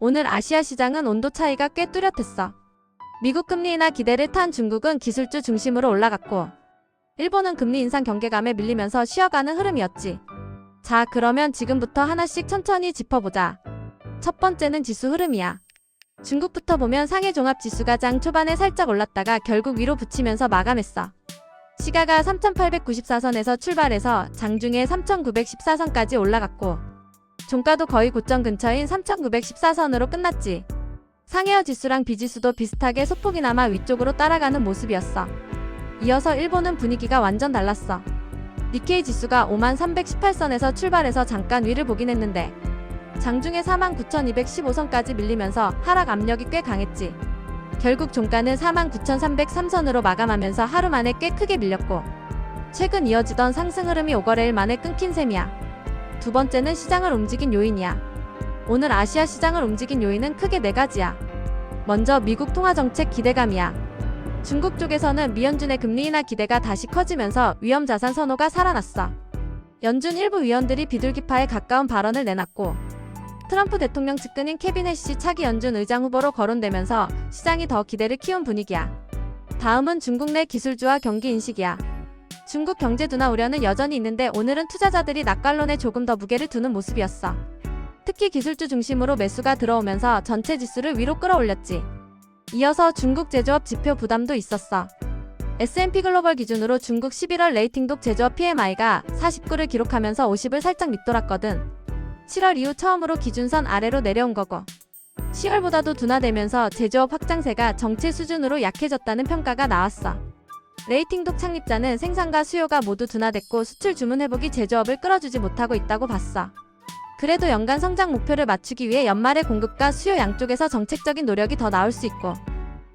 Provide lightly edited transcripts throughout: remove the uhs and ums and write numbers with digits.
오늘 아시아 시장은 온도 차이가 꽤 뚜렷했어. 미국 금리 인하 기대를 탄 중국은 기술주 중심으로 올라갔고, 일본은 금리 인상 경계감에 밀리면서 쉬어가는 흐름이었지. 자, 그러면 지금부터 하나씩 천천히 짚어보자. 첫 번째는 지수 흐름이야. 중국부터 보면 상해 종합지수가 장 초반에 살짝 올랐다가 결국 위로 붙이면서 마감했어. 시가가 3,894선에서 출발해서 장중에 3,914선까지 올라갔고, 종가도 거의 고점 근처인 3,914선으로 끝났지. 상해어 지수랑 비지수도 비슷하게 소폭이나마 위쪽으로 따라가는 모습이었어. 이어서 일본은 분위기가 완전 달랐어. 니케이 지수가 5318선에서 출발해서 잠깐 위를 보긴 했는데 장중에 49,215선까지 밀리면서 하락 압력이 꽤 강했지. 결국 종가는 49,303선으로 마감하면서 하루 만에 꽤 크게 밀렸고, 최근 이어지던 상승 흐름이 5거래일 만에 끊긴 셈이야. 두 번째는 시장을 움직인 요인이야. 오늘 아시아 시장을 움직인 요인은 크게 4가지야. 먼저 미국 통화정책 기대감이야. 중국 쪽에서는 미연준의 금리 인하 기대가 다시 커지면서 위험자산 선호가 살아났어. 연준 일부 위원들이 비둘기파에 가까운 발언을 내놨고, 트럼프 대통령 측근인 케빈 해시 차기 연준 의장 후보로 거론되면서 시장이 더 기대를 키운 분위기야. 다음은 중국 내 기술주와 경기 인식이야. 중국 경제 둔화 우려는 여전히 있는데 오늘은 투자자들이 낙관론에 조금 더 무게를 두는 모습이었어. 특히 기술주 중심으로 매수가 들어오면서 전체 지수를 위로 끌어올렸지. 이어서 중국 제조업 지표 부담도 있었어. S&P 글로벌 기준으로 중국 11월 레이팅독 제조업 PMI가 49를 기록하면서 50을 살짝 밑돌았거든. 7월 이후 처음으로 기준선 아래로 내려온 거고, 10월보다도 둔화되면서 제조업 확장세가 정체 수준으로 약해졌다는 평가가 나왔어. 레이팅독 창립자는 생산과 수요가 모두 둔화됐고 수출 주문 회복이 제조업을 끌어주지 못하고 있다고 봤어. 그래도 연간 성장 목표를 맞추기 위해 연말에 공급과 수요 양쪽에서 정책적인 노력이 더 나올 수 있고,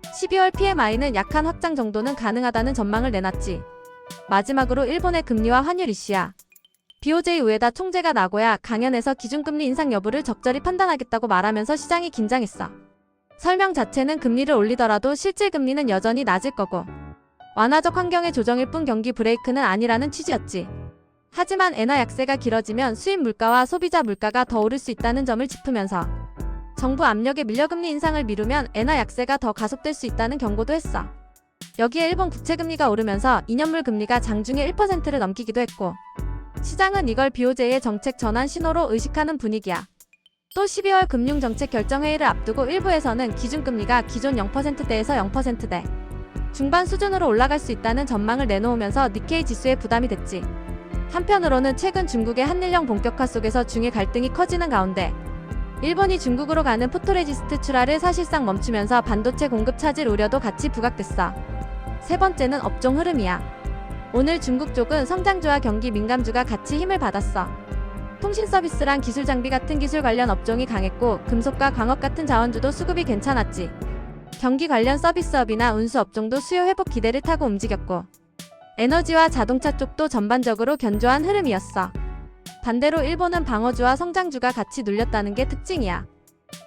12월 PMI는 약한 확장 정도는 가능하다는 전망을 내놨지. 마지막으로 일본의 금리와 환율 이슈야. BOJ 우에다 총재가 나고야 강연에서 기준금리 인상 여부를 적절히 판단하겠다고 말하면서 시장이 긴장했어. 설명 자체는 금리를 올리더라도 실질 금리는 여전히 낮을 거고, 완화적 환경의 조정일 뿐 경기 브레이크는 아니라는 취지였지. 하지만 엔화 약세가 길어지면 수입 물가와 소비자 물가가 더 오를 수 있다는 점을 짚으면서 정부 압력에 밀려 금리 인상을 미루면 엔화 약세가 더 가속될 수 있다는 경고도 했어. 여기에 일본 국채금리가 오르면서 2년물 금리가 장중에 1%를 넘기기도 했고, 시장은 이걸 BOJ의 정책 전환 신호로 의식하는 분위기야. 또 12월 금융정책 결정회의를 앞두고 일부에서는 기준금리가 기존 0%대에서 0%대 중반 수준으로 올라갈 수 있다는 전망을 내놓으면서 니케이 지수에 부담이 됐지. 한편으로는 최근 중국의 한일령 본격화 속에서 중일 갈등이 커지는 가운데 일본이 중국으로 가는 포토레지스트 출하를 사실상 멈추면서 반도체 공급 차질 우려도 같이 부각됐어. 세 번째는 업종 흐름이야. 오늘 중국 쪽은 성장주와 경기 민감주가 같이 힘을 받았어. 통신 서비스랑 기술 장비 같은 기술 관련 업종이 강했고, 금속과 광업 같은 자원주도 수급이 괜찮았지. 경기 관련 서비스업이나 운수 업종도 수요 회복 기대를 타고 움직였고, 에너지와 자동차 쪽도 전반적으로 견조한 흐름이었어. 반대로 일본은 방어주와 성장주가 같이 눌렸다는 게 특징이야.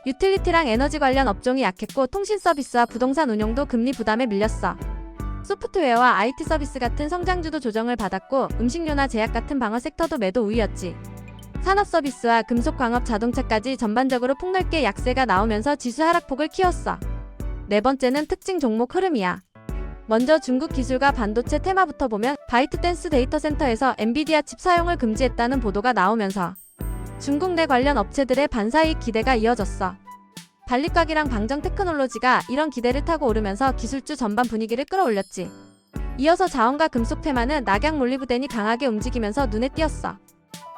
유틸리티랑 에너지 관련 업종이 약했고, 통신 서비스와 부동산 운용도 금리 부담에 밀렸어. 소프트웨어와 IT 서비스 같은 성장주도 조정을 받았고, 음식료나 제약 같은 방어 섹터도 매도 우위였지. 산업 서비스와 금속 광업 자동차까지 전반적으로 폭넓게 약세가 나오면서 지수 하락폭을 키웠어. 네 번째는 특징 종목 흐름이야. 먼저 중국 기술과 반도체 테마부터 보면 바이트댄스 데이터 센터에서 엔비디아 칩 사용을 금지했다는 보도가 나오면서 중국 내 관련 업체들의 반사이익 기대가 이어졌어. 발리꽉이랑 방정 테크놀로지가 이런 기대를 타고 오르면서 기술주 전반 분위기를 끌어올렸지. 이어서 자원과 금속 테마는 낙양 몰리브덴이 강하게 움직이면서 눈에 띄었어.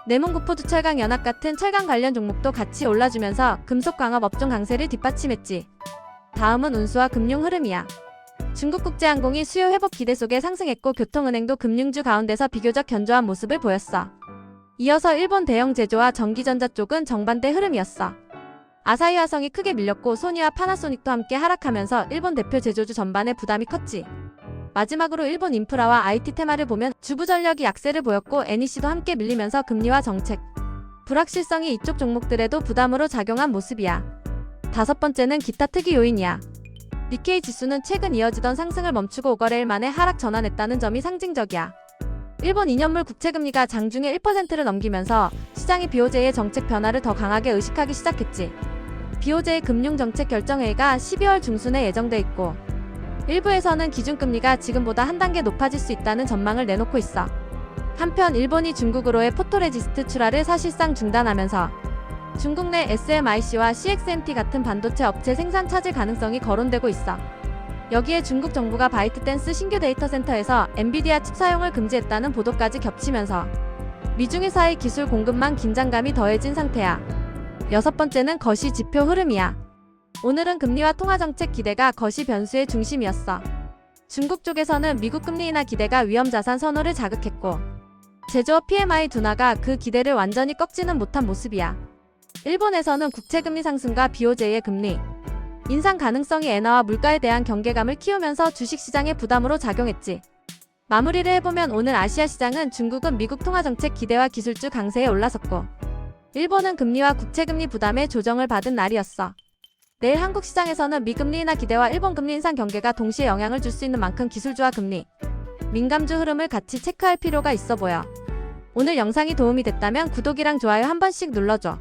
내문구포두철강 연합 같은 철강 관련 종목도 같이 올라주면서 금속 광업 업종 강세를 뒷받침했지. 다음은 운수와 금융 흐름이야. 중국국제항공이 수요 회복 기대 속에 상승했고, 교통은행도 금융주 가운데서 비교적 견조한 모습을 보였어. 이어서 일본 대형 제조와 전기전자 쪽은 정반대 흐름이었어. 아사히 화성이 크게 밀렸고, 소니와 파나소닉도 함께 하락하면서 일본 대표 제조주 전반에 부담이 컸지. 마지막으로 일본 인프라와 IT 테마를 보면 주부전력이 약세를 보였고, NEC도 함께 밀리면서 금리와 정책 불확실성이 이쪽 종목들에도 부담으로 작용한 모습이야. 다섯 번째는 기타 특이 요인이야. 니케이 지수는 최근 이어지던 상승을 멈추고 5거래일 만에 하락 전환했다는 점이 상징적이야. 일본 2년물 국채금리가 장중에 1%를 넘기면서 시장이 BOJ의 정책 변화를 더 강하게 의식하기 시작했지. BOJ 금융정책결정회의가 12월 중순에 예정돼 있고 일부에서는 기준금리가 지금보다 한 단계 높아질 수 있다는 전망을 내놓고 있어. 한편 일본이 중국으로의 포토레지스트 출하를 사실상 중단하면서 중국 내 SMIC와 CXMT 같은 반도체 업체 생산 차질 가능성이 거론되고 있어. 여기에 중국 정부가 바이트댄스 신규 데이터 센터에서 엔비디아 칩 사용을 금지했다는 보도까지 겹치면서 미중 회사의 기술 공급망 긴장감이 더해진 상태야. 여섯 번째는 거시 지표 흐름이야. 오늘은 금리와 통화정책 기대가 거시 변수의 중심이었어. 중국 쪽에서는 미국 금리 인하 기대가 위험자산 선호를 자극했고 제조업 PMI 둔화가 그 기대를 완전히 꺾지는 못한 모습이야. 일본에서는 국채금리 상승과 BOJ의 금리 인상 가능성이 엔화와 물가에 대한 경계감을 키우면서 주식시장의 부담으로 작용했지. 마무리를 해보면 오늘 아시아 시장은 중국은 미국 통화정책 기대와 기술주 강세에 올라섰고 일본은 금리와 국채금리 부담에 조정을 받은 날이었어. 내일 한국 시장에서는 미금리 인하 기대와 일본 금리 인상 경계가 동시에 영향을 줄 수 있는 만큼 기술주와 금리, 민감주 흐름을 같이 체크할 필요가 있어 보여. 오늘 영상이 도움이 됐다면 구독이랑 좋아요 한 번씩 눌러줘.